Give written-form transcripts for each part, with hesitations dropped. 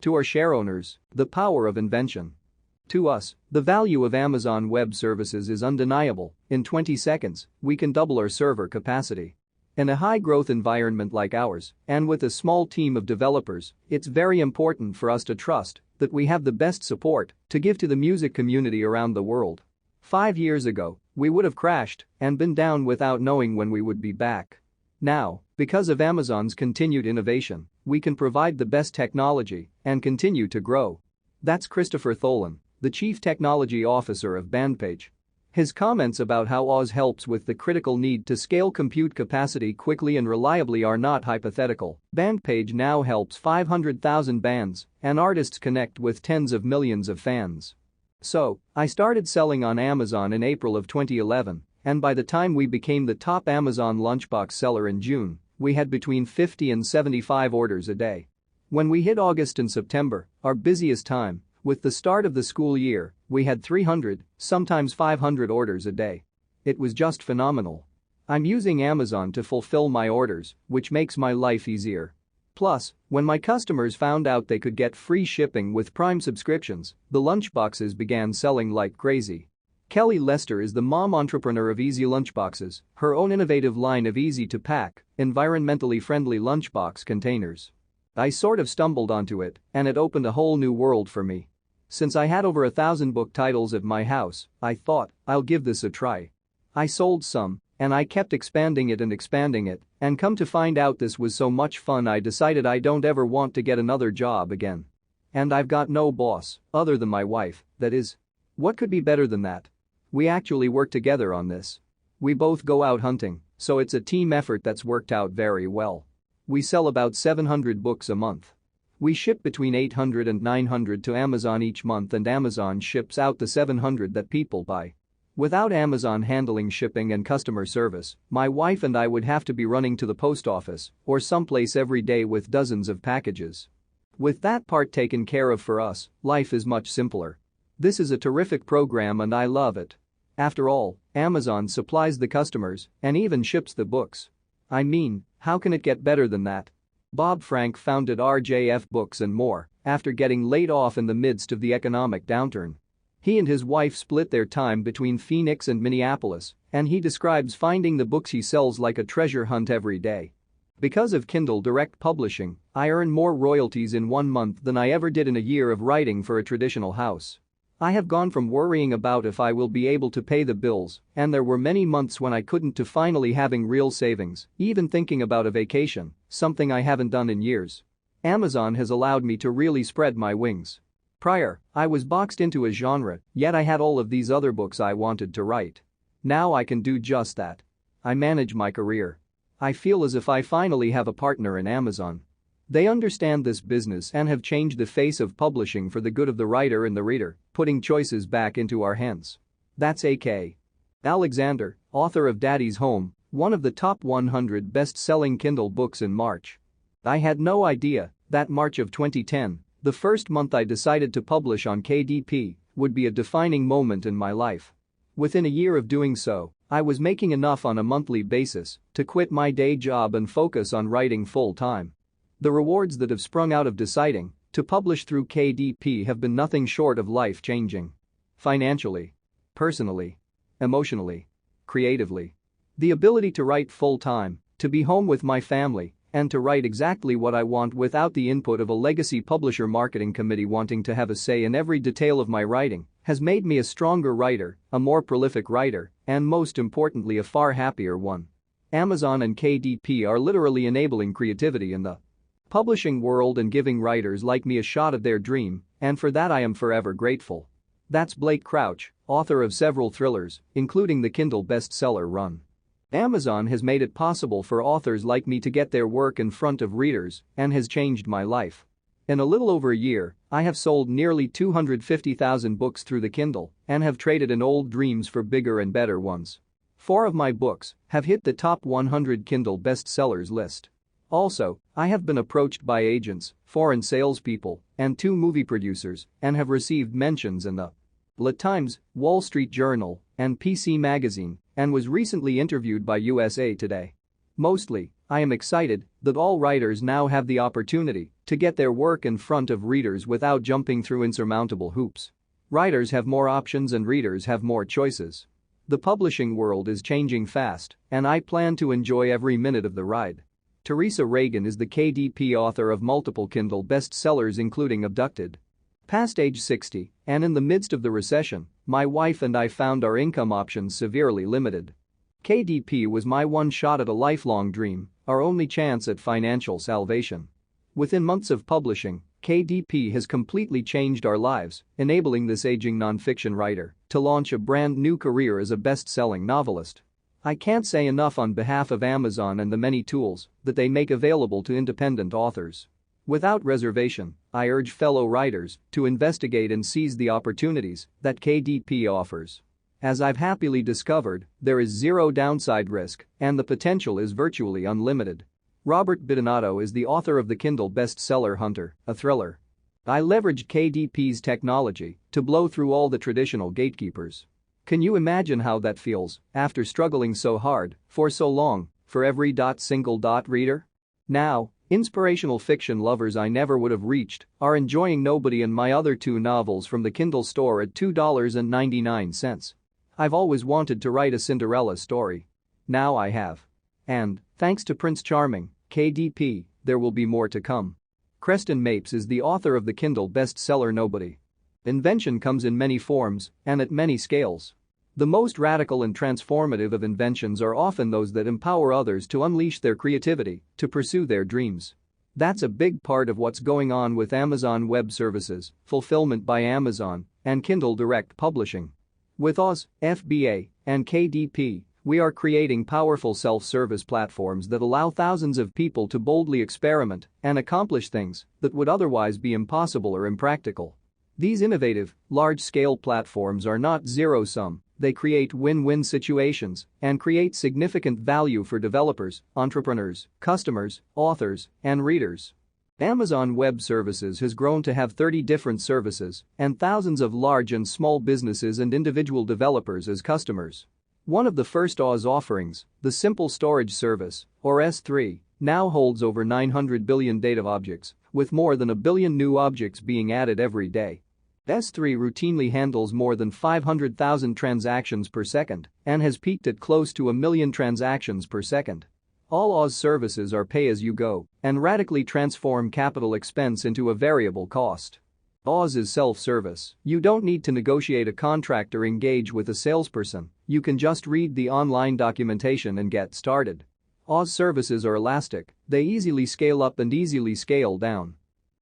To our shareowners, the power of invention. To us, the value of Amazon Web Services is undeniable. In 20 seconds, we can double our server capacity. In a high-growth environment like ours, and with a small team of developers, it's very important for us to trust that we have the best support to give to the music community around the world. 5 years ago, we would have crashed and been down without knowing when we would be back. Now, because of Amazon's continued innovation, we can provide the best technology and continue to grow. That's Christopher Tholen, the Chief Technology Officer of Bandpage. His comments about how Oz helps with the critical need to scale compute capacity quickly and reliably are not hypothetical. Bandpage now helps 500,000 bands and artists connect with tens of millions of fans. So, I started selling on Amazon in April of 2011, and by the time we became the top Amazon lunchbox seller in June, we had between 50 and 75 orders a day. When we hit August and September, our busiest time, with the start of the school year, we had 300, sometimes 500 orders a day. It was just phenomenal. I'm using Amazon to fulfill my orders, which makes my life easier. Plus, when my customers found out they could get free shipping with Prime subscriptions, the lunchboxes began selling like crazy. Kelly Lester is the mom entrepreneur of Easy Lunchboxes, her own innovative line of easy-to-pack, environmentally friendly lunchbox containers. I sort of stumbled onto it, and it opened a whole new world for me. Since I had over 1,000 book titles at my house, I thought, I'll give this a try. I sold some, and I kept expanding it, and come to find out this was so much fun I decided I don't ever want to get another job again. And I've got no boss, other than my wife, that is. What could be better than that? We actually work together on this. We both go out hunting, so it's a team effort that's worked out very well. We sell about 700 books a month. We ship between 800 and 900 to Amazon each month, and Amazon ships out the 700 that people buy. Without Amazon handling shipping and customer service, my wife and I would have to be running to the post office or someplace every day with dozens of packages. With that part taken care of for us, life is much simpler. This is a terrific program and I love it. After all, Amazon supplies the customers and even ships the books. I mean, how can it get better than that? Bob Frank founded RJF Books and More after getting laid off in the midst of the economic downturn. He and his wife split their time between Phoenix and Minneapolis, and he describes finding the books he sells like a treasure hunt every day. Because of Kindle Direct Publishing, I earn more royalties in 1 month than I ever did in a year of writing for a traditional house. I have gone from worrying about if I will be able to pay the bills, and there were many months when I couldn't, to finally having real savings, even thinking about a vacation, something I haven't done in years. Amazon has allowed me to really spread my wings. Prior, I was boxed into a genre, yet I had all of these other books I wanted to write. Now I can do just that. I manage my career. I feel as if I finally have a partner in Amazon. They understand this business and have changed the face of publishing for the good of the writer and the reader, putting choices back into our hands. That's A.K. Alexander, author of Daddy's Home, one of the top 100 best-selling Kindle books in March. I had no idea that March of 2010, the first month I decided to publish on KDP, would be a defining moment in my life. Within a year of doing so, I was making enough on a monthly basis to quit my day job and focus on writing full-time. The rewards that have sprung out of deciding to publish through KDP have been nothing short of life-changing. Financially, personally, emotionally, creatively. The ability to write full-time, to be home with my family, and to write exactly what I want without the input of a legacy publisher marketing committee wanting to have a say in every detail of my writing, has made me a stronger writer, a more prolific writer, and most importantly a far happier one. Amazon and KDP are literally enabling creativity in the publishing world and giving writers like me a shot at their dream, and for that I am forever grateful. That's Blake Crouch, author of several thrillers, including the Kindle bestseller Run. Amazon has made it possible for authors like me to get their work in front of readers and has changed my life. In a little over a year, I have sold nearly 250,000 books through the Kindle and have traded in old dreams for bigger and better ones. 4 of my books have hit the top 100 Kindle bestsellers list. Also, I have been approached by agents, foreign salespeople, and 2 movie producers and have received mentions in the Le Times, Wall Street Journal, and PC Magazine, and was recently interviewed by USA Today. Mostly, I am excited that all writers now have the opportunity to get their work in front of readers without jumping through insurmountable hoops. Writers have more options and readers have more choices. The publishing world is changing fast, and I plan to enjoy every minute of the ride. Teresa Reagan is the KDP author of multiple Kindle bestsellers including Abducted. Past age 60, and in the midst of the recession, my wife and I found our income options severely limited. KDP was my one shot at a lifelong dream, our only chance at financial salvation. Within months of publishing, KDP has completely changed our lives, enabling this aging nonfiction writer to launch a brand new career as a best-selling novelist. I can't say enough on behalf of Amazon and the many tools that they make available to independent authors. Without reservation, I urge fellow writers to investigate and seize the opportunities that KDP offers. As I've happily discovered, there is zero downside risk and the potential is virtually unlimited. Robert Bidonotto is the author of the Kindle bestseller Hunter, a thriller. I leveraged KDP's technology to blow through all the traditional gatekeepers. Can you imagine how that feels after struggling so hard for so long for every single reader? Now, inspirational fiction lovers I never would have reached are enjoying Nobody and my other two novels from the Kindle store at $2.99. I've always wanted to write a Cinderella story. Now I have. And, thanks to Prince Charming, KDP, there will be more to come. Creston Mapes is the author of the Kindle bestseller Nobody. Invention comes in many forms and at many scales. The most radical and transformative of inventions are often those that empower others to unleash their creativity, to pursue their dreams. That's a big part of what's going on with Amazon Web Services, Fulfillment by Amazon, and Kindle Direct Publishing. With Oz, FBA, and KDP, we are creating powerful self-service platforms that allow thousands of people to boldly experiment and accomplish things that would otherwise be impossible or impractical. These innovative, large-scale platforms are not zero-sum, they create win-win situations and create significant value for developers, entrepreneurs, customers, authors, and readers. Amazon Web Services has grown to have 30 different services and thousands of large and small businesses and individual developers as customers. One of the first Oz offerings, the Simple Storage Service, or S3, now holds over 900 billion data objects, with more than a billion new objects being added every day. S3 routinely handles more than 500,000 transactions per second and has peaked at close to 1 million transactions per second. All Oz services are pay-as-you-go and radically transform capital expense into a variable cost. Oz is self-service. You don't need to negotiate a contract or engage with a salesperson, you can just read the online documentation and get started. Oz services are elastic, they easily scale up and easily scale down.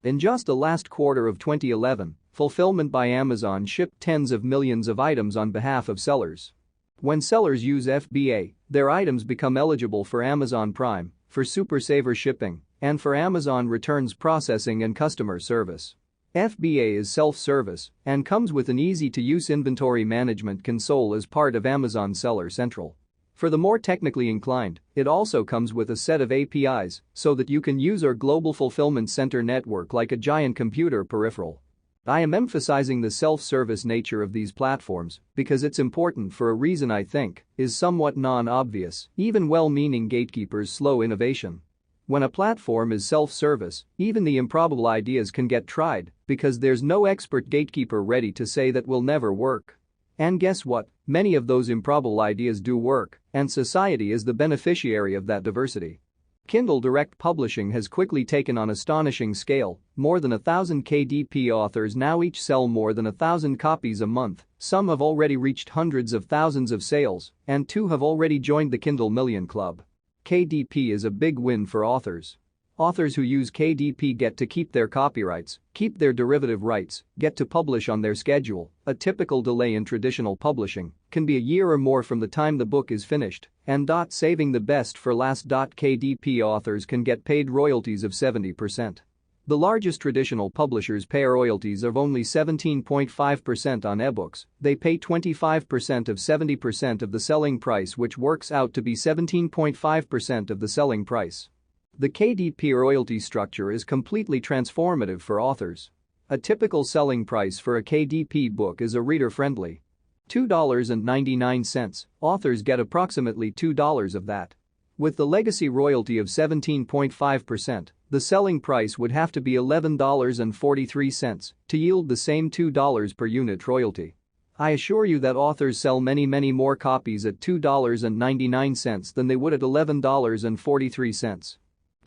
In just the last quarter of 2011, Fulfillment by Amazon shipped tens of millions of items on behalf of sellers. When sellers use FBA, their items become eligible for Amazon Prime, for Super Saver shipping, and for Amazon returns processing and customer service. FBA is self-service and comes with an easy-to-use inventory management console as part of Amazon Seller Central. For the more technically inclined, it also comes with a set of APIs so that you can use our global fulfillment center network like a giant computer peripheral. I am emphasizing the self-service nature of these platforms because it's important for a reason I think is somewhat non-obvious, even well-meaning gatekeepers slow innovation. When a platform is self-service, even the improbable ideas can get tried because there's no expert gatekeeper ready to say that will never work. And guess what? Many of those improbable ideas do work, and society is the beneficiary of that diversity. Kindle Direct Publishing has quickly taken on astonishing scale, more than 1,000 KDP authors now each sell more than 1,000 copies a month, some have already reached hundreds of thousands of sales, and 2 have already joined the Kindle Million Club. KDP is a big win for authors. Authors who use KDP get to keep their copyrights, keep their derivative rights, get to publish on their schedule. A typical delay in traditional publishing can be a year or more from the time the book is finished, and saving the best for last. KDP authors can get paid royalties of 70%. The largest traditional publishers pay royalties of only 17.5% on ebooks, they pay 25% of 70% of the selling price, which works out to be 17.5% of the selling price. The KDP royalty structure is completely transformative for authors. A typical selling price for a KDP book is a reader-friendly $2.99. Authors get approximately $2 of that. With the legacy royalty of 17.5%, the selling price would have to be $11.43 to yield the same $2 per unit royalty. I assure you that authors sell many more copies at $2.99 than they would at $11.43.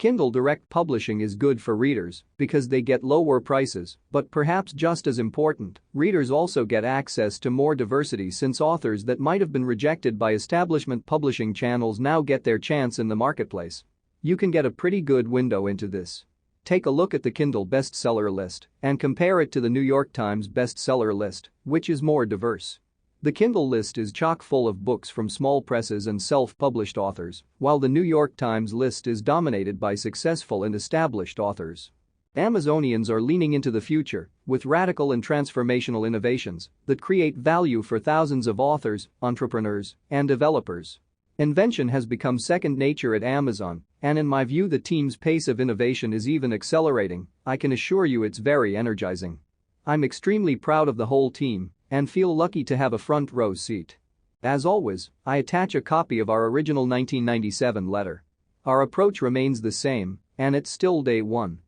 Kindle Direct Publishing is good for readers because they get lower prices, but perhaps just as important, readers also get access to more diversity since authors that might have been rejected by establishment publishing channels now get their chance in the marketplace. You can get a pretty good window into this. Take a look at the Kindle bestseller list and compare it to the New York Times bestseller list, which is more diverse. The Kindle list is chock full of books from small presses and self-published authors, while the New York Times list is dominated by successful and established authors. Amazonians are leaning into the future with radical and transformational innovations that create value for thousands of authors, entrepreneurs, and developers. Invention has become second nature at Amazon, and in my view the team's pace of innovation is even accelerating. I can assure you it's very energizing. I'm extremely proud of the whole team and feel lucky to have a front row seat. As always, I attach a copy of our original 1997 letter. Our approach remains the same, and it's still day one.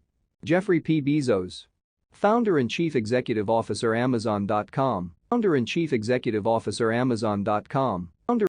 Jeffrey P. Bezos, Founder and Chief Executive Officer Amazon.com, Founder and Chief Executive Officer Amazon.com, Founder